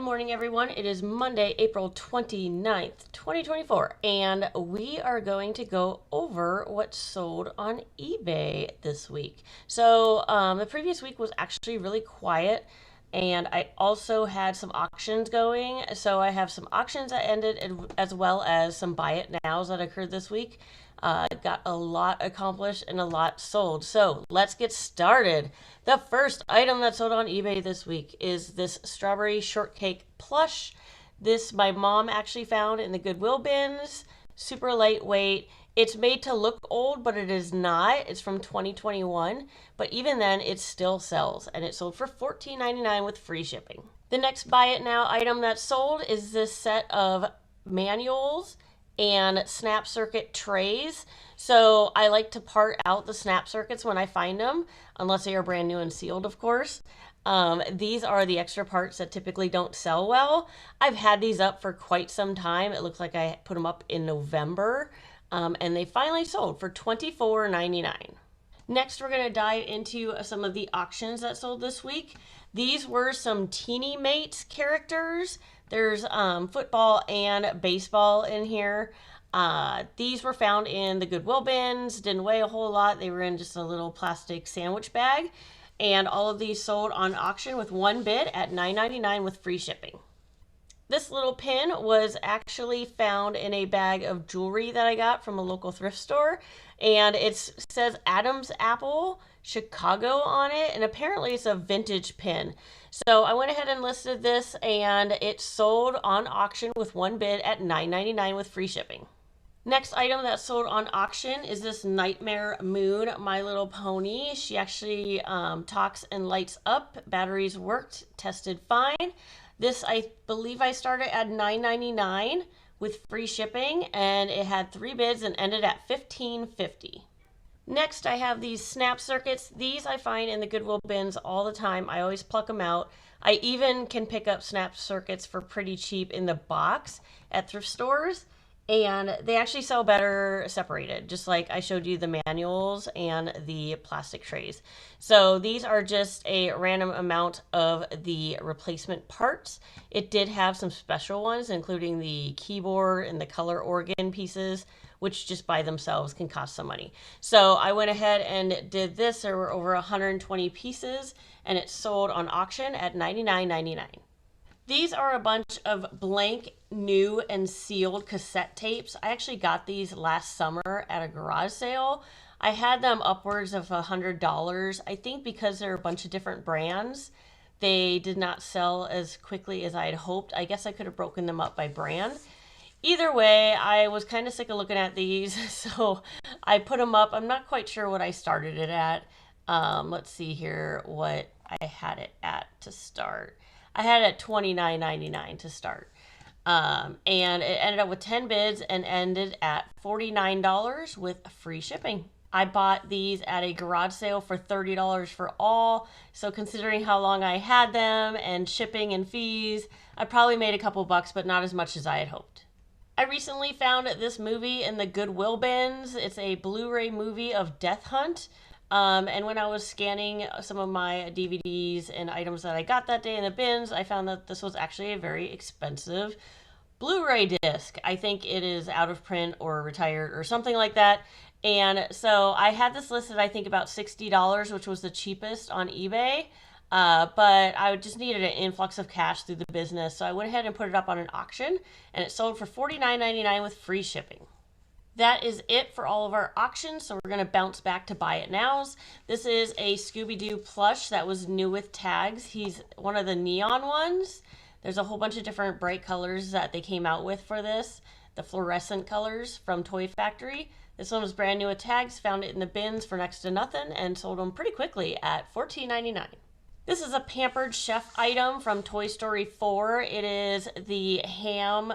morning, everyone. It is Monday, April 29th, 2024, and we are going to go over what sold on eBay this week. So the previous week was actually really quiet, and I also had some auctions going. So I have some auctions that ended as well as some buy it nows that occurred this week. Got a lot accomplished and a lot sold. So let's get started. The first item that sold on eBay this week is this strawberry shortcake plush. This my mom actually found in the Goodwill bins. Super lightweight. It's made to look old, but it is not. It's from 2021. But even then, it still sells. And it sold for $14.99 with free shipping. The next buy it now item that sold is this set of manuals and snap circuit trays. So I like to part out the snap circuits when I find them, unless they are brand new and sealed, of course. These are the extra parts that typically don't sell well. I've had these up for quite some time. It looks like I put them up in November, and they finally sold for $24.99. Next, we're going to dive into some of the auctions that sold this week. These were some Teeny Mates characters. There's football and baseball in here. These were found in the Goodwill bins. Didn't weigh a whole lot. They were in just a little plastic sandwich bag. And all of these sold on auction with one bid at $9.99 with free shipping. This little pin was actually found in a bag of jewelry that I got from a local thrift store. And it says Adam's Apple Chicago on it. And apparently it's a vintage pin. So I went ahead and listed this, and it sold on auction with one bid at $9.99 with free shipping. Next item that sold on auction is this Nightmare Moon My Little Pony. She actually talks and lights up. Batteries worked, tested fine. This, I believe I started at $9.99 with free shipping, and it had 3 bids and ended at $15.50. Next, I have these snap circuits. These I find in the Goodwill bins all the time. I always pluck them out. I even can pick up snap circuits for pretty cheap in the box at thrift stores. And they actually sell better separated, just like I showed you the manuals and the plastic trays. So these are just a random amount of the replacement parts. It did have some special ones, including the keyboard and the color organ pieces, which just by themselves can cost some money. So I went ahead and did this. There were over 120 pieces, and it sold on auction at $99.99. These are a bunch of blank, new, and sealed cassette tapes. I actually got these last summer at a garage sale. I had them upwards of $100. I think because they're a bunch of different brands, they did not sell as quickly as I had hoped. I guess I could have broken them up by brand. Either way, I was kind of sick of looking at these, so I put them up. I'm not quite sure what I started it at. Let's see here what I had it at to start. I had it at $29.99 to start. And it ended up with 10 bids and ended at $49 with free shipping. I bought these at a garage sale for $30 for all. So considering how long I had them and shipping and fees, I probably made a couple bucks, but not as much as I had hoped. I recently found this movie in the Goodwill bins. It's a Blu-ray movie of Death Hunt. And when I was scanning some of my DVDs and items that I got that day in the bins, I found that this was actually a very expensive Blu-ray disc. I think it is out of print or retired or something like that. And so I had this listed, I think, about $60, which was the cheapest on eBay. But I just needed an influx of cash through the business. So I went ahead and put it up on an auction, and it sold for $49.99 with free shipping. That is it for all of our auctions, so we're going to bounce back to buy it nows. This is a Scooby-Doo plush that was new with tags. He's one of the neon ones. There's a whole bunch of different bright colors that they came out with for this. The fluorescent colors from Toy Factory. This one was brand new with tags. Found it in the bins for next to nothing and sold them pretty quickly at $14.99. This is a Pampered Chef item from Toy Story 4. It is the ham.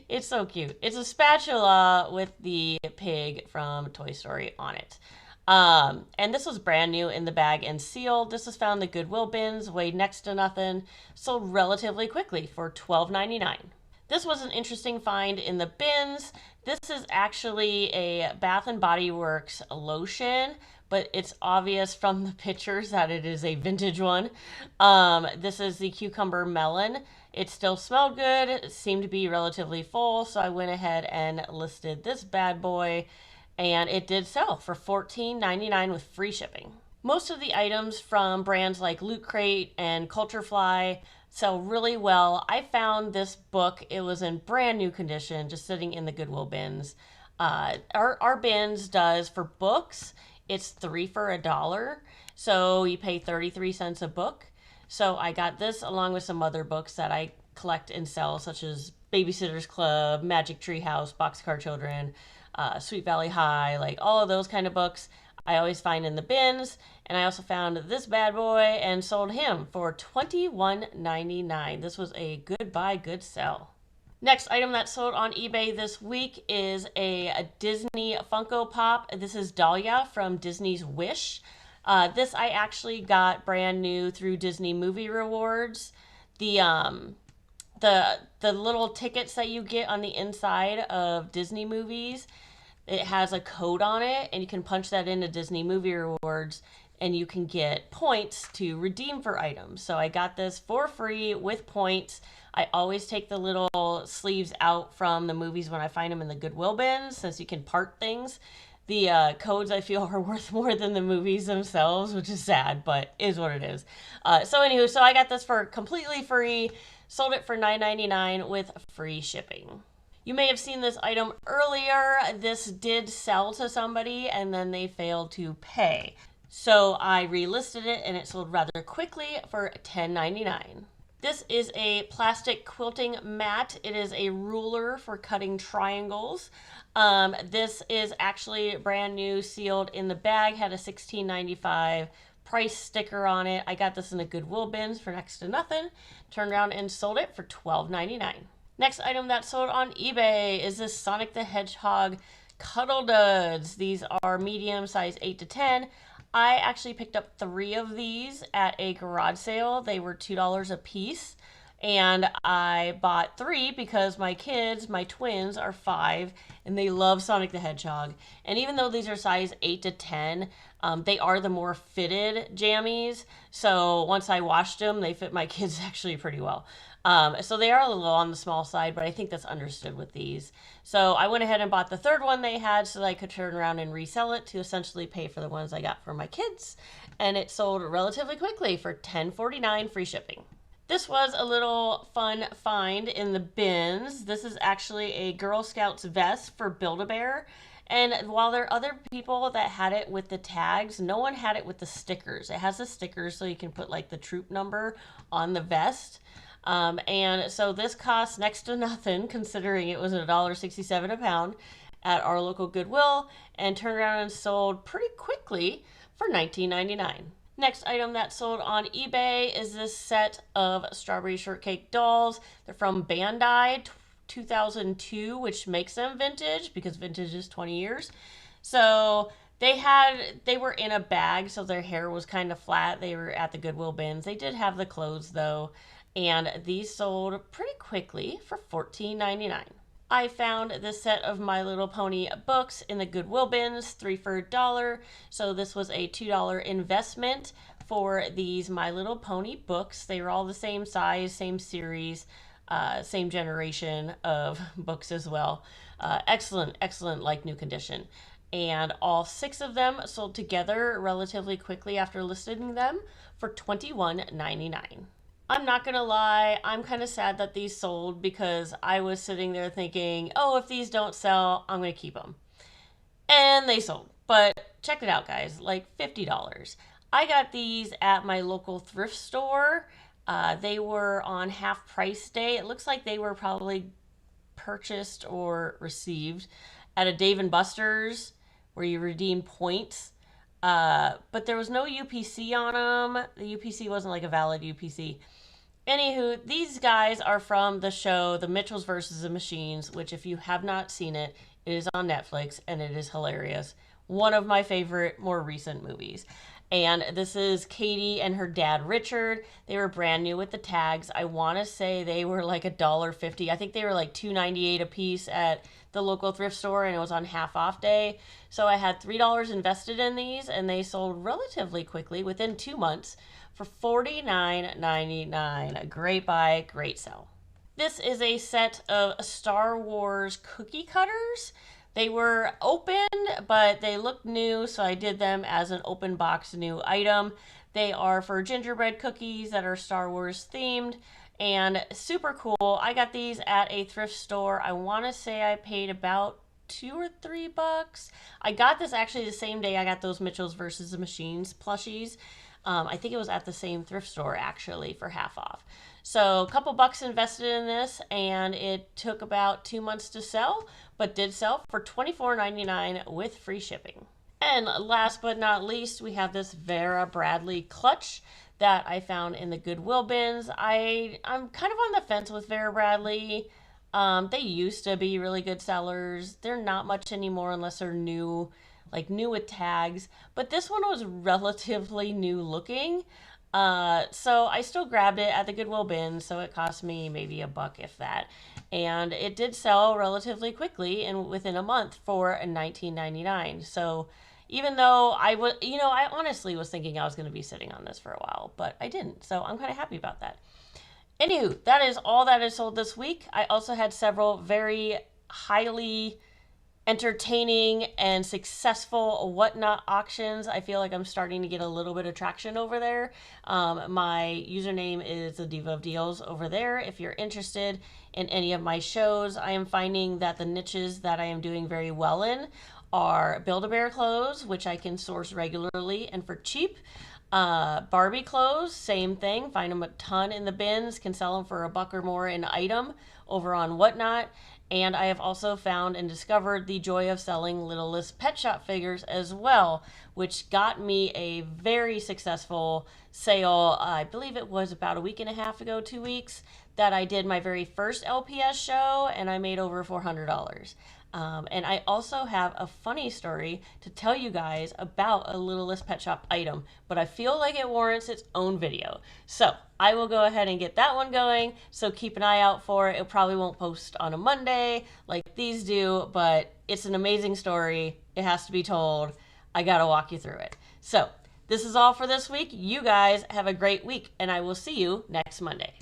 It's so cute. It's a spatula with the pig from Toy Story on it. And this was brand new in the bag and sealed. This was found in the Goodwill bins, weighed next to nothing, sold relatively quickly for $12.99. This was an interesting find in the bins. This is actually a Bath & Body Works lotion, but it's obvious from the pictures that it is a vintage one. This is the Cucumber Melon. It still smelled good. It seemed to be relatively full, so I went ahead and listed this bad boy, and it did sell for $14.99 with free shipping. Most of the items from brands like Loot Crate and Culture Fly sell really well. I found this book. It was in brand new condition, just sitting in the Goodwill bins. Our bins does for books, it's 3 for $1. So you pay 33 cents a book. So I got this along with some other books that I collect and sell, such as Babysitter's Club, Magic Tree House, Boxcar Children, Sweet Valley High, like all of those kind of books I always find in the bins. And I also found this bad boy and sold him for $21.99. This was a good buy, good sell. Next item that sold on eBay this week is a Disney Funko Pop. This is Dahlia from Disney's Wish. This I actually got brand new through Disney Movie Rewards. The little tickets that you get on the inside of Disney movies, it has a code on it, and you can punch that into Disney Movie Rewards, and you can get points to redeem for items. So I got this for free with points. I always take the little sleeves out from the movies when I find them in the Goodwill bins, since you can part things. The codes, I feel, are worth more than the movies themselves, which is sad, but is what it is. So I got this for completely free, sold it for $9.99 with free shipping. You may have seen this item earlier. This did sell to somebody, and then they failed to pay. So I relisted it, and it sold rather quickly for $10.99. This is a plastic quilting mat. It is a ruler for cutting triangles. This is actually brand new, sealed in the bag, had a $16.95 price sticker on it. I got this in the Goodwill bins for next to nothing. Turned around and sold it for $12.99. Next item that sold on eBay is this Sonic the Hedgehog Cuddle Duds. These are medium size 8 to 10. I actually picked up 3 of these at a garage sale. They were $2 a piece. And I bought 3 because my kids, my twins, are 5 and they love Sonic the Hedgehog. And even though these are size 8 to 10, they are the more fitted jammies. So once I washed them, they fit my kids actually pretty well. So they are a little on the small side, but I think that's understood with these. So I went ahead and bought the 3rd one they had so that I could turn around and resell it to essentially pay for the ones I got for my kids. And it sold relatively quickly for $10.49 free shipping. This was a little fun find in the bins. This is actually a Girl Scouts vest for Build-A-Bear. And while there are other people that had it with the tags, no one had it with the stickers. It has the stickers so you can put like the troop number on the vest. And so this cost next to nothing, considering it was $1.67 a pound at our local Goodwill, and turned around and sold pretty quickly for $19.99. Next item that sold on eBay is this set of Strawberry Shortcake dolls. They're from Bandai 2002, which makes them vintage because vintage is 20 years. So they were in a bag, so their hair was kind of flat. They were at the Goodwill bins. They did have the clothes though. And these sold pretty quickly for $14.99. I found this set of My Little Pony books in the Goodwill bins, 3 for $1. So this was a $2 investment for these My Little Pony books. They were all the same size, same series, same generation of books as well. Excellent, like new condition. And all 6 of them sold together relatively quickly after listing them for $21.99. I'm not going to lie, I'm kind of sad that these sold because I was sitting there thinking, oh, if these don't sell, I'm going to keep them. And they sold. But check it out, guys, like $50. I got these at my local thrift store. They were on half price day. It looks like they were probably purchased or received at a Dave & Buster's where you redeem points. But there was no UPC on them. The UPC wasn't like a valid UPC. Anywho, these guys are from the show The Mitchells vs. the Machines, which if you have not seen it, it is on Netflix and it is hilarious. One of my favorite more recent movies. And this is Katie and her dad, Richard. They were brand new with the tags. I want to say they were like $1.50. I think they were like $2.98 a piece at the local thrift store, and it was on half off day. So I had $3 invested in these, and they sold relatively quickly within 2 months for $49.99. A great buy, great sell. This is a set of Star Wars cookie cutters. They were open, but they looked new, so I did them as an open box new item. They are for gingerbread cookies that are Star Wars themed and super cool. I got these at a thrift store. I want to say I paid about $2 or $3. I got this actually the same day I got those Mitchell's versus the Machines plushies. I think it was at the same thrift store actually for half off. So a couple bucks invested in this, and it took about 2 months to sell, but did sell for $24.99 with free shipping. And last but not least, we have this Vera Bradley clutch that I found in the Goodwill bins. I'm kind of on the fence with Vera Bradley. They used to be really good sellers. They're not much anymore unless they're new, like new with tags. But this one was relatively new looking. So I still grabbed it at the Goodwill bin, so it cost me maybe $1 if that. And it did sell relatively quickly and within a month for $19.99. So even though I honestly was thinking I was going to be sitting on this for a while, but I didn't. So I'm kind of happy about that. Anywho, that is all that is sold this week. I also had several very highly entertaining and successful whatnot auctions. I feel like I'm starting to get a little bit of traction over there. My username is the Diva of Deals over there. If you're interested in any of my shows, I am finding that the niches that I am doing very well in are Build-A-Bear clothes, which I can source regularly and for cheap. Barbie clothes, same thing. Find them a ton in the bins. Can sell them for $1 or more an item over on Whatnot. And I have also found and discovered the joy of selling Littlest Pet Shop figures as well, which got me a very successful sale. I believe it was about a week and a half ago, 2 weeks, that I did my very first LPS show, and I made over $400. And I also have a funny story to tell you guys about a Littlest Pet Shop item, but I feel like it warrants its own video. So I will go ahead and get that one going, so keep an eye out for it. It probably won't post on a Monday like these do, but it's an amazing story. It has to be told. I gotta walk you through it. So this is all for this week. You guys have a great week, and I will see you next Monday.